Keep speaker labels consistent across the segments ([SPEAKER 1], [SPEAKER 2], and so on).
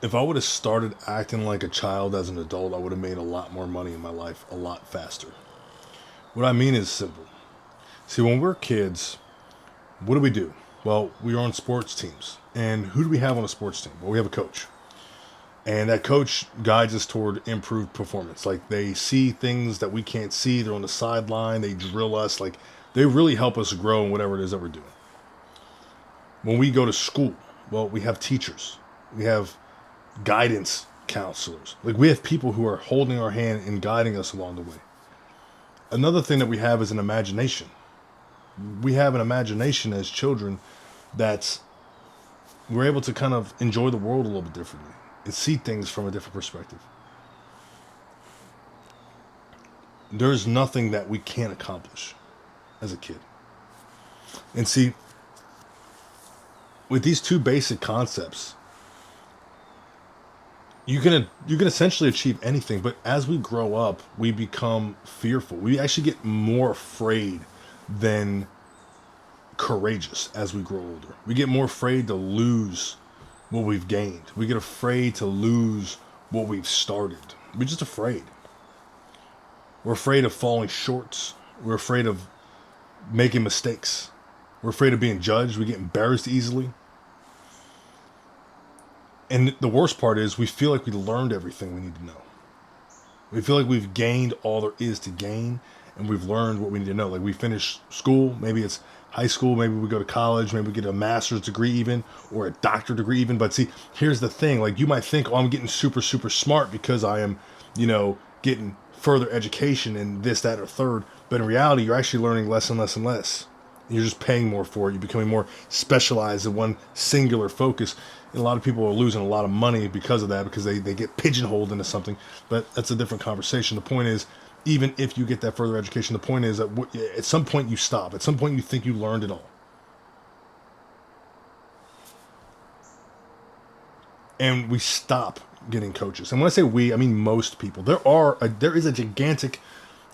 [SPEAKER 1] If I would have started acting like a child as an adult, I would have made a lot more money in my life a lot faster. What I mean is simple. See, when we're kids, what do we do? Well, we are on sports teams. And who do we have on a sports team? Well, we have a coach. And that coach guides us toward improved performance. Like they see things that we can't see. They're on the sideline. They drill us. Like they really help us grow in whatever it is that we're doing. When we go to school, well, we have teachers. We have guidance counselors. Like we have people who are holding our hand and guiding us along the way. Another thing that we have is an imagination. We have an imagination as children that's we're able to kind of enjoy the world a little bit differently and see things from a different perspective. There's nothing that we can't accomplish as a kid. And see, with these two basic concepts, you can essentially achieve anything, but as we grow up, we become fearful. We actually get more afraid than courageous as we grow older. We get more afraid to lose what we've gained. We get afraid to lose what we've started. We're just afraid. We're afraid of falling short. We're afraid of making mistakes. We're afraid of being judged. We get embarrassed easily. And the worst part is we feel like we learned everything we need to know. We feel like we've gained all there is to gain and we've learned what we need to know. Like we finish school, maybe it's high school, maybe we go to college, maybe we get a master's degree even, or a doctorate degree even. But see, here's the thing. Like you might think, oh, I'm getting super, super smart because I am, getting further education and this, that, or third. But in reality, you're actually learning less and less and less. You're just paying more for it. You're becoming more specialized in one singular focus. And a lot of people are losing a lot of money because of that, because they get pigeonholed into something. But that's a different conversation. The point is, even if you get that further education, the point is that at some point you stop. At some point you think you learned it all. And we stop getting coaches. And when I say we, I mean most people. There is a gigantic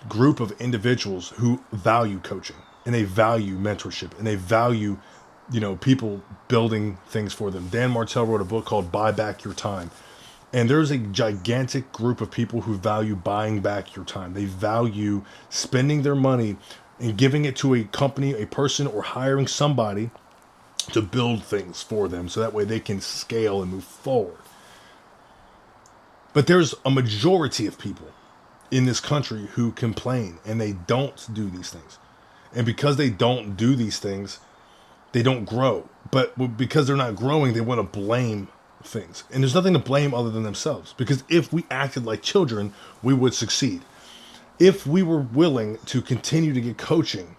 [SPEAKER 1] group of individuals who value coaching and they value mentorship and they value people building things for them. Dan Martell wrote a book called Buy Back Your Time. And there's a gigantic group of people who value buying back your time. They value spending their money and giving it to a company, a person, or hiring somebody to build things for them so that way they can scale and move forward. But there's a majority of people in this country who complain and they don't do these things. And because they don't do these things, they don't grow. But because they're not growing, they want to blame things. And there's nothing to blame other than themselves. Because if we acted like children, we would succeed. If we were willing to continue to get coaching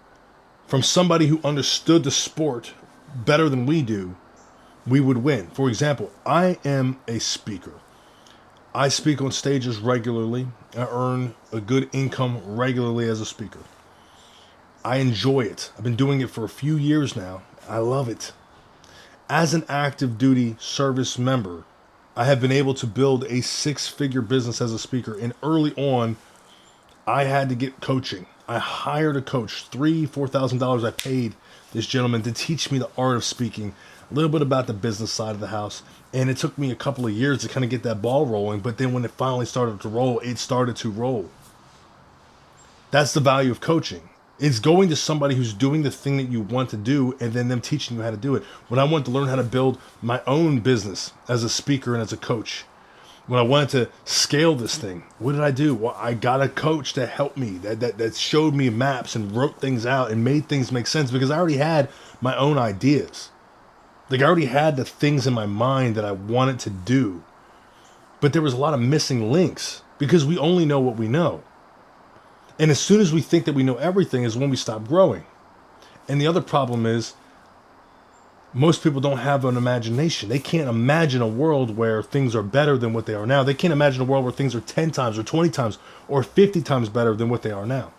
[SPEAKER 1] from somebody who understood the sport better than we do, we would win. For example, I am a speaker. I speak on stages regularly. I earn a good income regularly as a speaker. I enjoy it. I've been doing it for a few years now. I love it. As an active duty service member, I have been able to build a six-figure business as a speaker. And early on, I had to get coaching. I hired a coach. $4,000 I paid this gentleman to teach me the art of speaking, a little bit about the business side of the house. And it took me a couple of years to kind of get that ball rolling. But then when it finally started to roll, it started to roll. That's the value of coaching. It's going to somebody who's doing the thing that you want to do and then them teaching you how to do it. When I wanted to learn how to build my own business as a speaker and as a coach, when I wanted to scale this thing, what did I do? Well, I got a coach to help me that showed me maps and wrote things out and made things make sense because I already had my own ideas. Like I already had the things in my mind that I wanted to do. But there was a lot of missing links because we only know what we know. And as soon as we think that we know everything is when we stop growing. And the other problem is most people don't have an imagination. They can't imagine a world where things are better than what they are now. They can't imagine a world where things are 10 times or 20 times or 50 times better than what they are now.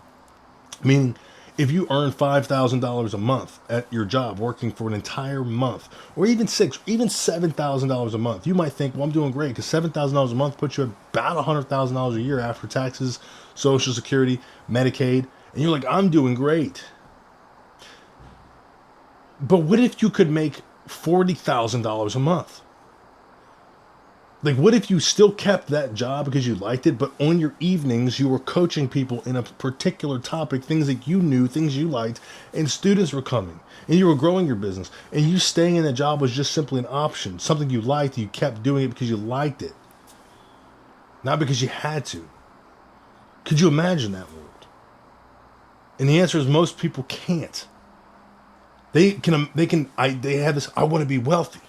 [SPEAKER 1] Meaning, if you earn $5,000 a month at your job working for an entire month, or even even $7,000 a month, you might think, well, I'm doing great because $7,000 a month puts you about $100,000 a year after taxes, Social Security, Medicaid, and you're like, I'm doing great. But what if you could make $40,000 a month? Like, what if you still kept that job because you liked it, but on your evenings you were coaching people in a particular topic, things that you knew, things you liked, and students were coming, and you were growing your business, and you staying in that job was just simply an option, something you liked, you kept doing it because you liked it, not because you had to. Could you imagine that world? And the answer is most people can't. They have this, I want to be wealthy.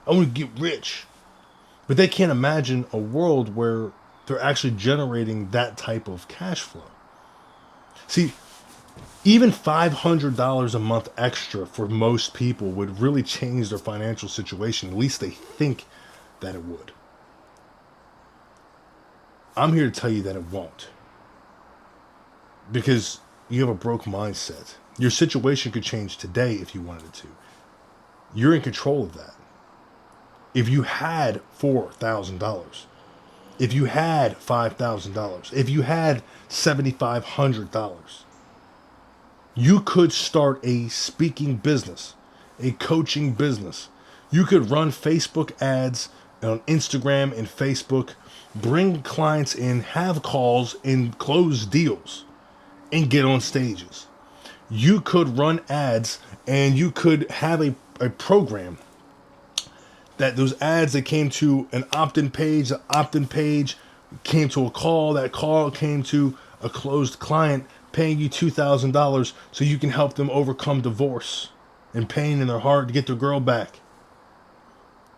[SPEAKER 1] I want to get rich. But they can't imagine a world where they're actually generating that type of cash flow. See, even $500 a month extra for most people would really change their financial situation. At least they think that it would. I'm here to tell you that it won't. Because you have a broke mindset. Your situation could change today if you wanted it to. You're in control of that. If you had $4,000, if you had $5,000, if you had $7,500, you could start a speaking business, a coaching business. You could run Facebook ads on Instagram and Facebook, bring clients in, have calls, and close deals, and get on stages. You could run ads, and you could have a program that those ads that came to an opt-in page, the opt-in page came to a call, that call came to a closed client paying you $2,000 so you can help them overcome divorce and pain in their heart to get their girl back.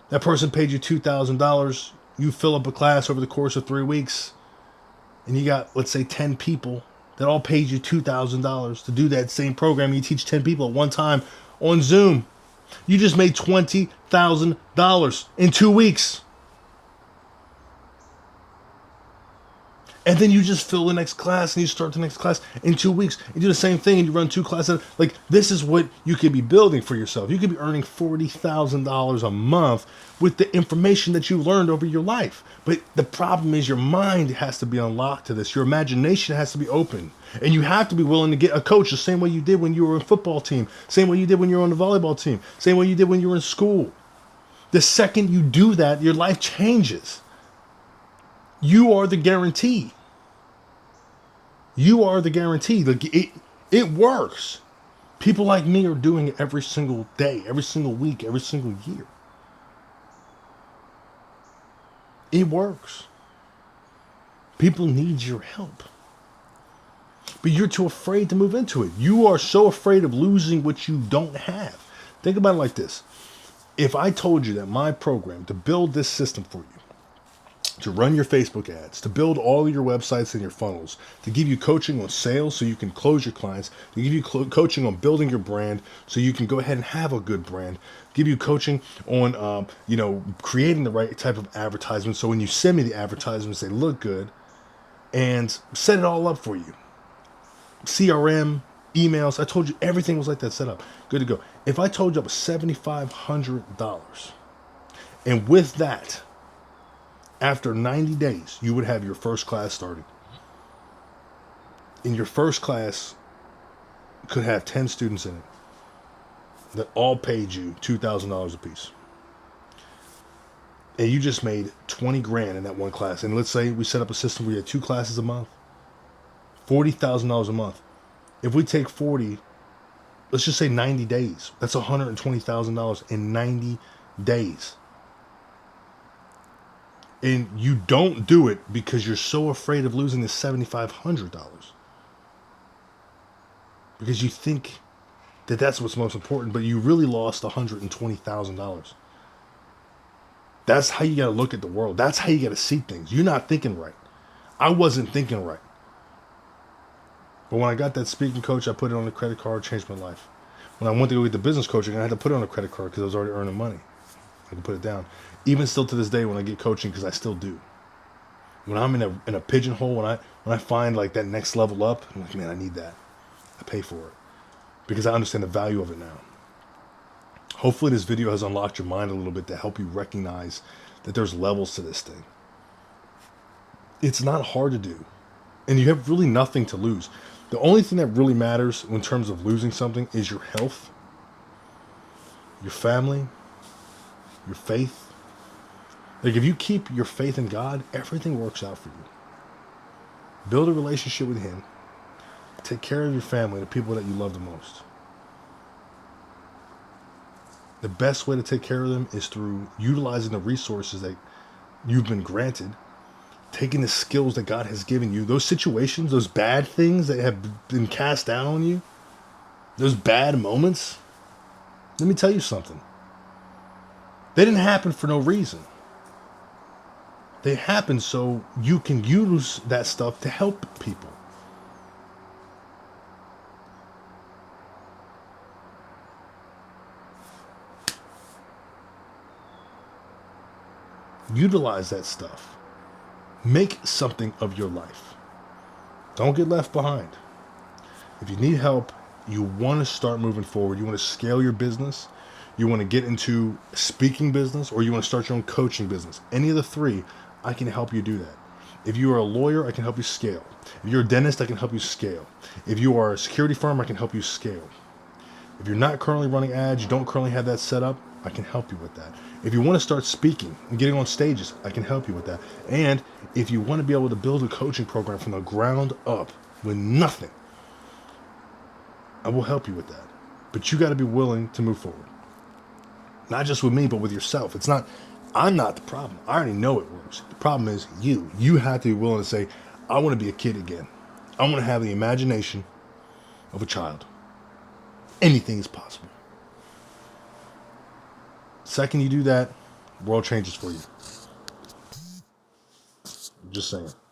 [SPEAKER 1] That person paid you $2,000. You fill up a class over the course of 3 weeks, and you got, let's say, 10 people that all paid you $2,000 to do that same program. You teach 10 people at one time on Zoom. You just made $20,000 in 2 weeks. And then you just fill the next class and you start the next class in 2 weeks. You do the same thing and you run 2 classes. Like, this is what you could be building for yourself. You could be earning $40,000 a month with the information that you learned over your life. But the problem is your mind has to be unlocked to this. Your imagination has to be open. And you have to be willing to get a coach the same way you did when you were on a football team. Same way you did when you were on the volleyball team. Same way you did when you were in school. The second you do that, your life changes. You are the guarantee. You are the guarantee. Like, it works. People like me are doing it every single day, every single week, every single year. It works. People need your help. But you're too afraid to move into it. You are so afraid of losing what you don't have. Think about it like this. If I told you that my program, to build this system for you, to run your Facebook ads, to build all your websites and your funnels, to give you coaching on sales so you can close your clients, to give you coaching on building your brand so you can go ahead and have a good brand, give you coaching on, creating the right type of advertisement so when you send me the advertisements, they look good, and set it all up for you. CRM, emails, I told you everything was like that set up. Good to go. If I told you it was $7,500, and with that, after 90 days, you would have your first class starting. In your first class could have 10 students in it that all paid you $2,000 a piece. And you just made 20 grand in that one class. And let's say we set up a system where you had 2 classes a month, $40,000 a month. If we take 40, let's just say 90 days. That's $120,000 in 90 days. And you don't do it because you're so afraid of losing the $7,500. Because you think that that's what's most important, but you really lost $120,000. That's how you got to look at the world. That's how you got to see things. You're not thinking right. I wasn't thinking right. But when I got that speaking coach, I put it on a credit card, changed my life. When I went to go get the business coaching, I had to put it on a credit card because I was already earning money. I could put it down. Even still to this day when I get coaching, because I still do. When I'm in a pigeonhole, when I find like that next level up, I'm like, man, I need that. I pay for it. Because I understand the value of it now. Hopefully this video has unlocked your mind a little bit to help you recognize that there's levels to this thing. It's not hard to do. And you have really nothing to lose. The only thing that really matters in terms of losing something is your health, your family, your faith, Like if you keep your faith in God, everything works out for you. Build a relationship with Him. Take care of your family, the people that you love the most. The best way to take care of them is through utilizing the resources that you've been granted, taking the skills that God has given you, those situations, those bad things that have been cast down on you, those bad moments. Let me tell you something. They didn't happen for no reason. They happen so you can use that stuff to help people. Utilize that stuff. Make something of your life. Don't get left behind. If you need help, you want to start moving forward, you want to scale your business, you want to get into speaking business, or you want to start your own coaching business, any of the three, I can help you do that. If you are a lawyer, I can help you scale. If you're a dentist, I can help you scale. If you are a security firm, I can help you scale. If you're not currently running ads, you don't currently have that set up, I can help you with that. If you want to start speaking and getting on stages, I can help you with that. And if you want to be able to build a coaching program from the ground up with nothing, I will help you with that. But you got to be willing to move forward. Not just with me, but with yourself. I'm not the problem. I already know it works. The problem is you. You have to be willing to say, I want to be a kid again. I want to have the imagination of a child. Anything is possible. Second you do that, world changes for you. Just saying.